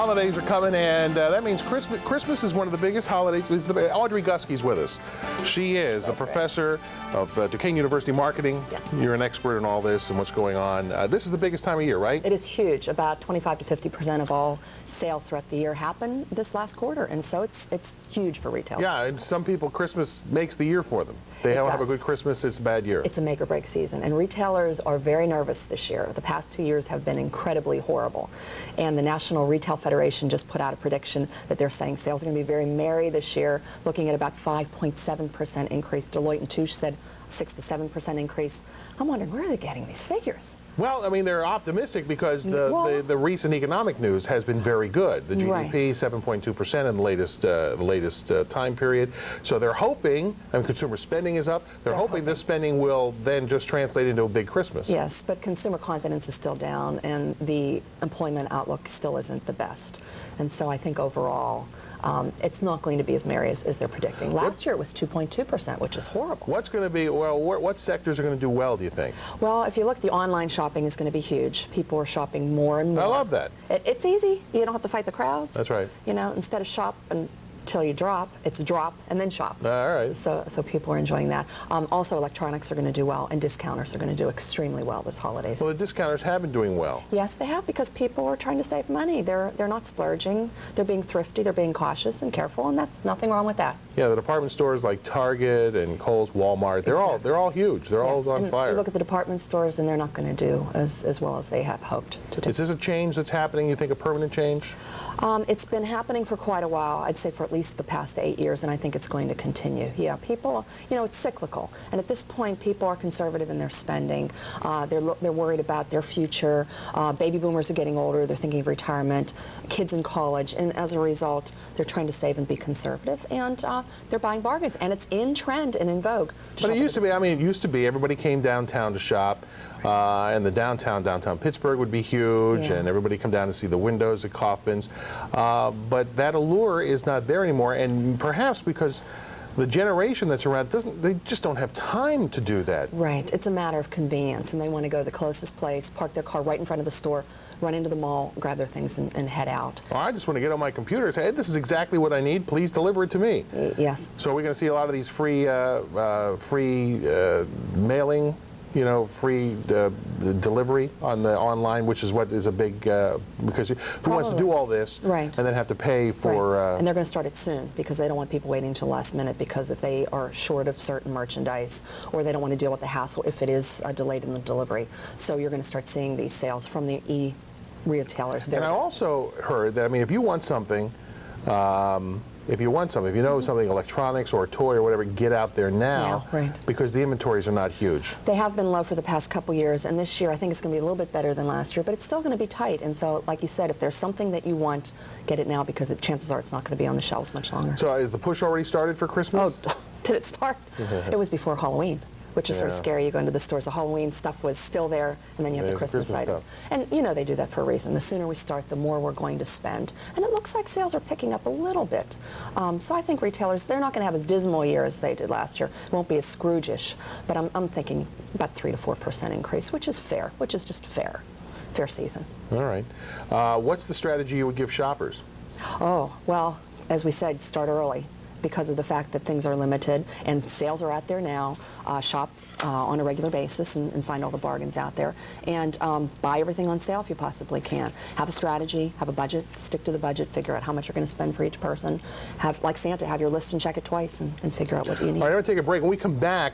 holidays are coming, and that means Christmas. Christmas is one of the biggest holidays. Audrey Guske's with us. She is the professor of Duquesne University marketing. Yeah. You're an expert in all this and what's going on. This is the biggest time of year, right? It is huge. About 25 to 50% of all sales throughout the year happen this last quarter, and so it's huge for retail. Yeah, and some people, Christmas makes the year for them. They don't have a good Christmas, it's a bad year. It's a make or break season, and retailers are very nervous this year. The past 2 years have been incredibly horrible, and the National Retail Federation just put out a prediction that they're saying sales are going to be very merry this year, looking at about 5.7% increase. Deloitte & Touche said 6 to 7% increase. I'm wondering, where are they getting these figures? Well, I mean, they're optimistic because the recent economic news has been very good. The GDP, 7.2% in the latest time period. So they're hoping, and consumer spending is up, they're hoping this spending will then just translate into a big Christmas. Yes, but consumer confidence is still down, and the employment outlook still isn't the best. And so I think overall, it's not going to be as merry as they're predicting. Last year it was 2.2%, which is horrible. What's going to be, well, what sectors are going to do well, do you think? Well, if you look, the online shopping is going to be huge. People are shopping more and more. I love that. It's easy. You don't have to fight the crowds. That's right. You know, instead of shop until you drop, it's drop and then shop. All right. So people are enjoying that. Also, electronics are going to do well, and discounters are going to do extremely well this holiday season. Well, the discounters have been doing well. Yes, they have, because people are trying to save money. They're not splurging. They're being thrifty. They're being cautious and careful, and that's nothing wrong with that. Yeah, the department stores like Target and Kohl's, Walmart, they're all huge. They're all on fire. You look at the department stores, and they're not going to do as well as they have hoped to do. Is this a change that's happening? You think a permanent change? It's been happening for quite a while. I'd say for at least the past 8 years, and I think it's going to continue. Yeah, people, you know, it's cyclical, and at this point, people are conservative in their spending. They're worried about their future. Baby boomers are getting older. They're thinking of retirement. Kids in college, and as a result, they're trying to save and be conservative, and they're buying bargains, and it's in trend and in vogue. But it used to be. I mean, it used to be everybody came downtown to shop, and the downtown Pittsburgh would be huge, and everybody come down to see the windows at Kaufman's. But that allure is not there anymore, and perhaps because the generation that's around they just don't have time to do that. Right. It's a matter of convenience, and they want to go to the closest place, park their car right in front of the store, run into the mall, grab their things, and head out. Well, I just want to get on my computer and say, hey, this is exactly what I need. Please deliver it to me. Yes. So we're going to see a lot of these free mailing, you know, free delivery on the online, which is what is a big, because who wants to do all this and then have to pay for... And they're going to start it soon, because they don't want people waiting until last minute, because if they are short of certain merchandise, or they don't want to deal with the hassle if it is delayed in the delivery. So you're going to start seeing these sales from the e-retailers. And I also heard that, I mean, if you want something, if you know something, electronics or a toy or whatever, get out there now, because the inventories are not huge. They have been low for the past couple years, and this year I think it's going to be a little bit better than last year, but it's still going to be tight. And so, like you said, if there's something that you want, get it now, because chances are it's not going to be on the shelves much longer. So is the push already started for Christmas? Oh, did it start? It was before Halloween, which is sort of scary. You go into the stores, the Halloween stuff was still there, and then you have the Christmas items. And you know they do that for a reason. The sooner we start, the more we're going to spend. And it looks like sales are picking up a little bit. So I think retailers, they're not going to have as dismal a year as they did last year. It won't be as Scrooge-ish, but I'm thinking about 3 to 4% increase, which is fair, which is just fair season. All right. What's the strategy you would give shoppers? Oh, well, as we said, start early, because of the fact that things are limited and sales are out there now. Shop on a regular basis and find all the bargains out there, and buy everything on sale if you possibly can. Have a strategy, have a budget, stick to the budget, figure out how much you're going to spend for each person. Have, like Santa, have your list and check it twice and figure out what you need. All right, I'm going to take a break. When we come back,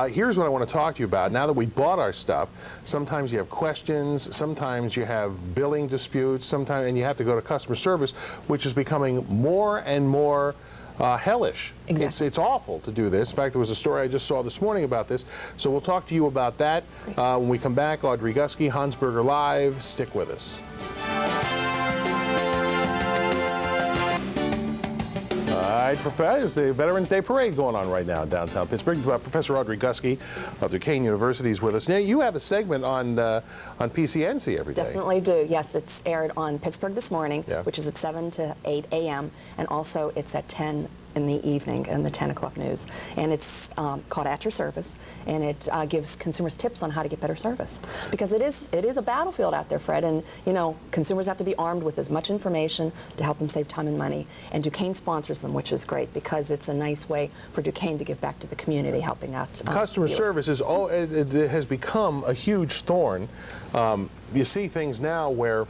here's what I want to talk to you about. Now that we bought our stuff, sometimes you have questions, sometimes you have billing disputes, and you have to go to customer service, which is becoming more and more hellish. Exactly. It's awful to do this. In fact, there was a story I just saw this morning about this. So we'll talk to you about that when we come back. Audrey Guske, Honsberger Live. Stick with us. All right, Professor, the Veterans Day Parade going on right now in downtown Pittsburgh. Professor Audrey Guske of Duquesne University is with us. Now, you have a segment on PCNC every day. Definitely do. Yes, it's aired on Pittsburgh This Morning, which is at 7 to 8 a.m., and also it's at 10 in the evening in the 10 o'clock news. And it's called At Your Service, and it gives consumers tips on how to get better service. Because it is a battlefield out there, Fred, and you know, consumers have to be armed with as much information to help them save time and money. And Duquesne sponsors them, which is great because it's a nice way for Duquesne to give back to the community, helping out customer dealers. service is it has become a huge thorn. You see things now where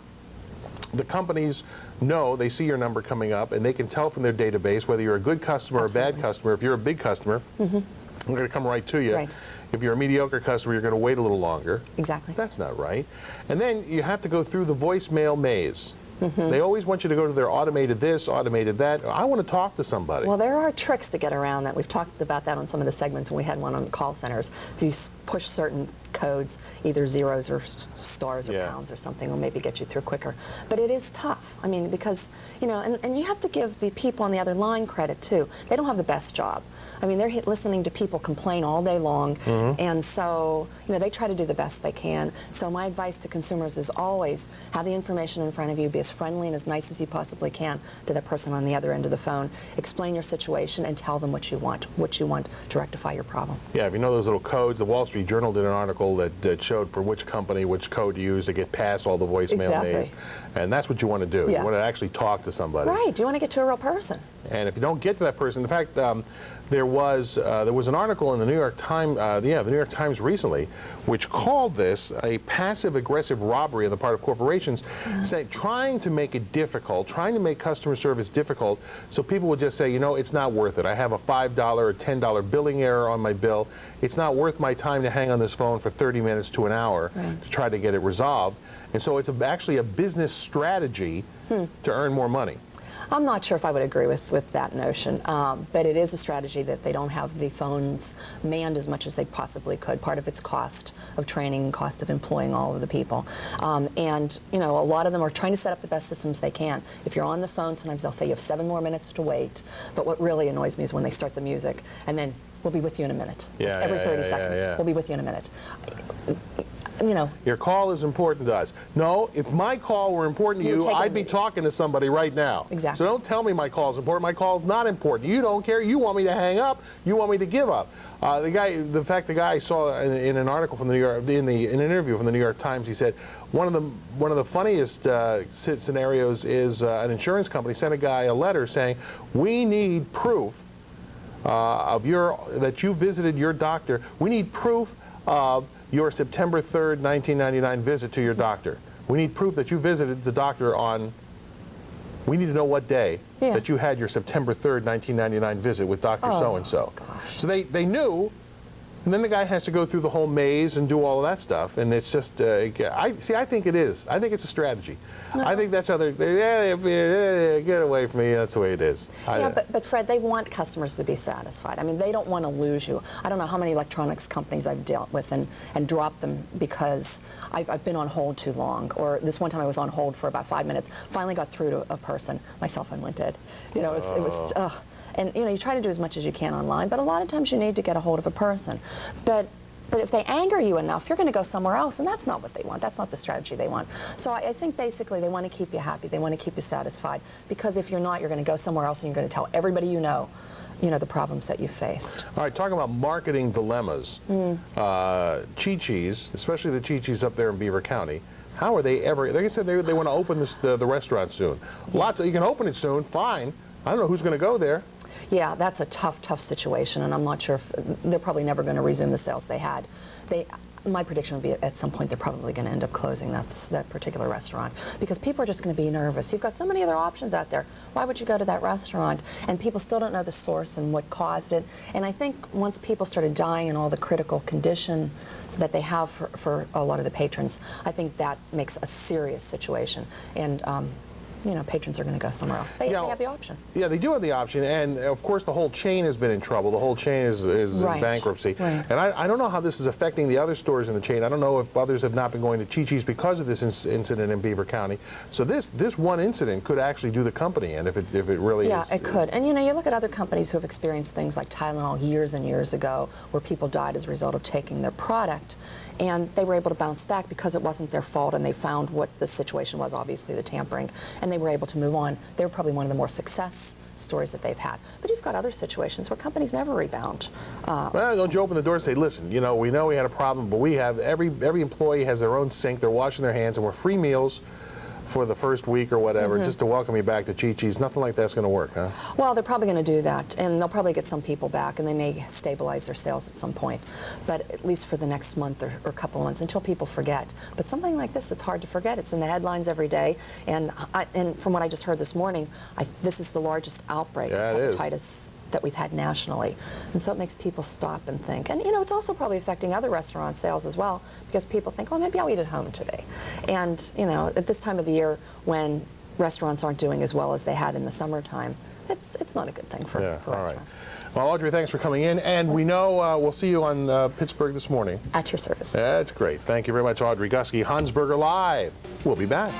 the companies know, they see your number coming up, and they can tell from their database whether you're a good customer or a bad customer. If you're a big customer, they're going to come right to you. Right. If you're a mediocre customer, you're going to wait a little longer. Exactly. That's not right. And then you have to go through the voicemail maze. They always want you to go to their automated this, automated that. I want to talk to somebody. Well, there are tricks to get around that. We've talked about that on some of the segments when we had one on the call centers. If you push certain codes, either zeros or stars or pounds or something, will maybe get you through quicker. But it is tough. I mean, because, you know, and you have to give the people on the other line credit, too. They don't have the best job. I mean, they're listening to people complain all day long, and so, you know, they try to do the best they can. So my advice to consumers is always have the information in front of you, be as friendly and as nice as you possibly can to the person on the other end of the phone. Explain your situation and tell them what you want to rectify your problem. Yeah, if you know those little codes, the Wall Street Journal did an article that showed for which company, which code to use to get past all the voicemail maze. And that's what you want to do. Yeah. You want to actually talk to somebody. Right, you want to get to a real person. And if you don't get to that person, in fact, there was an article in the New York Times, the New York Times recently, which called this a passive-aggressive robbery on the part of corporations, trying to make it difficult, trying to make customer service difficult, so people would just say, you know, it's not worth it. I have a $5 or $10 billing error on my bill. It's not worth my time to hang on this phone for 30 minutes to an hour to try to get it resolved. And so it's actually a business strategy to earn more money. I'm not sure if I would agree with that notion, but it is a strategy that they don't have the phones manned as much as they possibly could. Part of it's cost of training, cost of employing all of the people. And, you know, a lot of them are trying to set up the best systems they can. If you're on the phone, sometimes they'll say you have 7 more minutes to wait. But what really annoys me is when they start the music, and then we'll be with you in a minute. Yeah, Every 30 seconds, we'll be with you in a minute. You know, your call is important to us. No, if my call were important to you, I'd be talking to somebody right now. Exactly. So don't tell me my call is important. My call is not important. You don't care. You want me to hang up. You want me to give up. The guy I saw in an article from the New York, in an interview from the New York Times, he said one of the funniest scenarios is an insurance company sent a guy a letter saying, we need proof that you visited your doctor. We need proof of your September 3rd, 1999 visit to your doctor. We need proof that you visited the doctor on, we need to know what day that you had your September 3rd, 1999 visit with Dr. So-and-so. So they knew, and then the guy has to go through the whole maze and do all of that stuff, and it's just, I think it is. I think it's a strategy. I think that's how they're, get away from me, that's the way it is. Yeah, but Fred, they want customers to be satisfied. I mean, they don't want to lose you. I don't know how many electronics companies I've dealt with and dropped them because I've been on hold too long, or this one time I was on hold for about 5 minutes, finally got through to a person, my cell phone went dead. You know, it was and, you know, you try to do as much as you can online, but a lot of times you need to get a hold of a person. But if they anger you enough, you're going to go somewhere else, and that's not what they want. That's not the strategy they want. So I think basically they want to keep you happy. They want to keep you satisfied, because if you're not, you're going to go somewhere else and you're going to tell everybody you know the problems that you've faced. All right, talking about marketing dilemmas, Chi-Chi's, especially the Chi-Chi's up there in Beaver County, how are they ever, like I said, they want to open the restaurant soon. Yes. You can open it soon, fine. I don't know who's going to go there. Yeah, that's a tough situation, and I'm not sure if they're probably never going to resume the sales they had. My prediction would be at some point they're probably going to end up closing that particular restaurant, because people are just going to be nervous. You've got so many other options out there. Why would you go to that restaurant? And people still don't know the source and what caused it. And I think once people started dying in all the critical condition that they have for a lot of the patrons, I think that makes a serious situation. And you know, patrons are going to go somewhere else. They have the option. Yeah, they do have the option, and of course the whole chain has been in trouble. The whole chain is in bankruptcy. Right. And I don't know how this is affecting the other stores in the chain. I don't know if others have not been going to Chi-Chi's because of this incident in Beaver County. So this one incident could actually do the company in if it really is. Yeah, it could. And you know, you look at other companies who have experienced things like Tylenol years and years ago, where people died as a result of taking their product, and they were able to bounce back because it wasn't their fault, and they found what the situation was, obviously the tampering, and they were able to move on. They were probably one of the more stories that they've had. But you've got other situations where companies never rebound. Well, don't you open the door and say, listen, you know we had a problem, but we have every employee has their own sink, they're washing their hands, and we're free meals for the first week or whatever, just to welcome you back to Chi-Chi's. Nothing like that's going to work, huh? Well, they're probably going to do that, and they'll probably get some people back, and they may stabilize their sales at some point, but at least for the next month or couple of months, until people forget. But something like this, it's hard to forget. It's in the headlines every day, and from what I just heard this morning, this is the largest outbreak of hepatitis that we've had nationally. And so it makes people stop and think. And, you know, it's also probably affecting other restaurant sales as well, because people think, well, maybe I'll eat at home today. And, you know, at this time of the year when restaurants aren't doing as well as they had in the summertime, it's not a good thing for restaurants. All right. Well, Audrey, thanks for coming in. And we know we'll see you on Pittsburgh this morning. At your service. That's great. Thank you very much, Audrey Gusky. Honsberger Live. We'll be back.